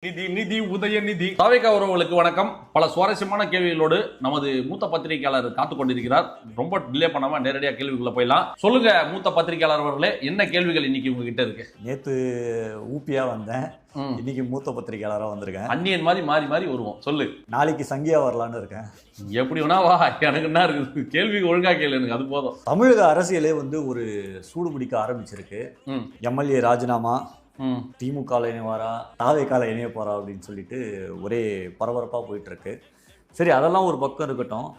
நிதி நிதி உதயநிதி தாவேகா உறவுகளுக்கு வணக்கம். பல சுவாரஸ்யமான கேள்விகளோடு நமது மூத்த பத்திரிகையாளர் காத்து கொண்டிருக்கிறார். ரொம்ப டிலே பண்ணாம நேரடியாக கேள்விக்குள்ள போயிடலாம். சொல்லுங்க மூத்த பத்திரிகையாளர் அவர்களே, என்ன கேள்விகள் இன்னைக்கு உங்ககிட்ட இருக்கு? நேத்து ஊப்பியா வந்தேன், இன்னைக்கு மூத்த பத்திரிகையாளராக வந்திருக்கேன். அந்நியன் மாதிரி மாறி மாறி வருவோம். சொல்லு. நாளைக்கு சங்கியா வரலான்னு இருக்கேன். எப்படி வேணா வா, எனக்கு என்ன இருக்குது? கேள்வி ஒழுங்கா கேளு, எனக்கு அது போதும். தமிழக அரசியலே ஒரு சூடு பிடிக்க ஆரம்பிச்சிருக்கு. எம்எல்ஏ ராஜினாமா, திமுக இணைவாரா, தாவேகால இணைய போறா அப்படின்னு சொல்லிட்டு ஒரே பரபரப்பா போயிட்டு இருக்கு. சரி, அதெல்லாம் ஒரு பக்கம் இருக்கட்டும்.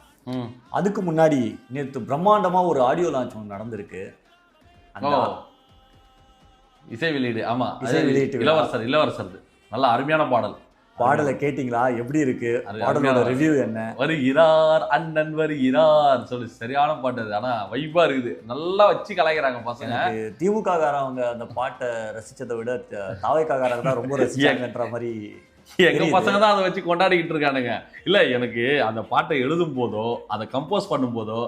அதுக்கு முன்னாடி நேற்று பிரம்மாண்டமா ஒரு ஆடியோ லான்ச் ஒன்று நடந்திருக்கு. இசை வெளியீடு. ஆமா, இசை வெளியீட்டு இளவரசர் நல்ல அருமையான பாடலை கேட்டீங்களா? எப்படி இருக்கு? பாடலோட ரிவ்யூ என்ன? வருகிறார் அண்ணன் வருகிறார் சொல்லு, சரியான பாட்டு அது. ஆனா வைப்பா இருக்குது, நல்லா வச்சு கலாய்க்கிறாங்க பசங்க. திமுக காரவங்க அந்த பாட்டை ரசிச்சதை விட தாவேகா காரங்க தான் ரொம்ப ரசிச்சாங்கன்ற மாதிரி எங்க பசங்க தான் அதை வச்சு கொண்டாடிக்கிட்டு இருக்கானுங்க. இல்ல, எனக்கு அந்த பாட்டை எழுதும் போதோ அதை கம்போஸ் பண்ணும் போதோ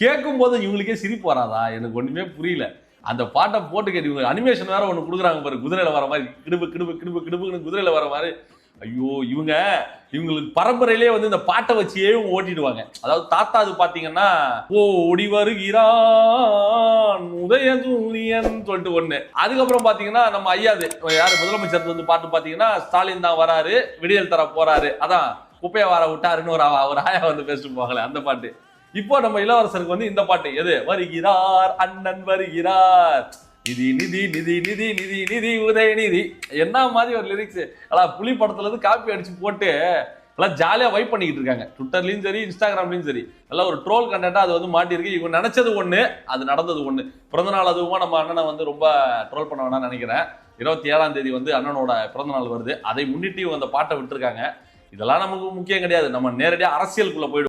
கேட்கும் போது இவங்களுக்கே சிரிப்பு வராதா? எனக்கு ஒண்ணுமே புரியல. அந்த பாட்டை போட்டு கேட்டு இவங்க அனிமேஷன் வேற ஒண்ணு கொடுக்குறாங்க பாரு, குதிரையில வர மாதிரி, கிடுப்பு கிடுப்பு கிடுப்பு கிடுப்புன்னு குதிரையில வர மாதிரி. ஐயோ, இவங்களுக்கு பரம்பரையிலே இந்த பாட்டை வச்சியே ஓட்டிடுவாங்க. அதாவது தாத்தா அது பாத்தீங்கன்னா ஓடி வருகிறான் உதயசூரியன் சொல்லிட்டு ஒண்ணு. அதுக்கப்புறம் பாத்தீங்கன்னா நம்ம ஐயாது யாரு முதலமைச்சர் பாட்டு பாத்தீங்கன்னா ஸ்டாலின் தான் வராரு, விடியல் தர போறாரு, அதான் குப்பைய வர விட்டாருன்னு ஒரு ஆயா பேசிட்டு போகல அந்த பாட்டு. இப்போ நம்ம இளவரசருக்கு இந்த பாட்டு, எது? வருகிறார் அண்ணன் வருகிறார், நிதி நிதி நிதி நிதி நிதி நிதி உதயநிதி. என்ன மாதிரி ஒரு லிரிக்ஸ். அதான் புலி படத்துல இருந்து காப்பி அடிச்சு போட்டு எல்லாம் ஜாலியா வைப் பண்ணிக்கிட்டு இருக்காங்க. ட்விட்டர்லயும் சரி, இன்ஸ்டாகிராம்லயும் சரி, எல்லாம் ஒரு ட்ரோல் கண்டென்ட்டா அது மாட்டிருக்கு. இவங்க நினைச்சது ஒண்ணு, அது நடந்தது ஒண்ணு. பிறந்தநாள் அதுவும் நம்ம அண்ணனை ரொம்ப ட்ரோல் பண்ண வேணாம்னு நினைக்கிறேன். 27ஆம் தேதி அண்ணனோட பிறந்தநாள் வருது. அதை முன்னிட்டு அந்த பாட்டை விட்டுருக்காங்க. இதெல்லாம் நமக்கு முக்கியம் கிடையாது. நம்ம நேரடியாக அரசியலுக்குள்ள போயிடும்.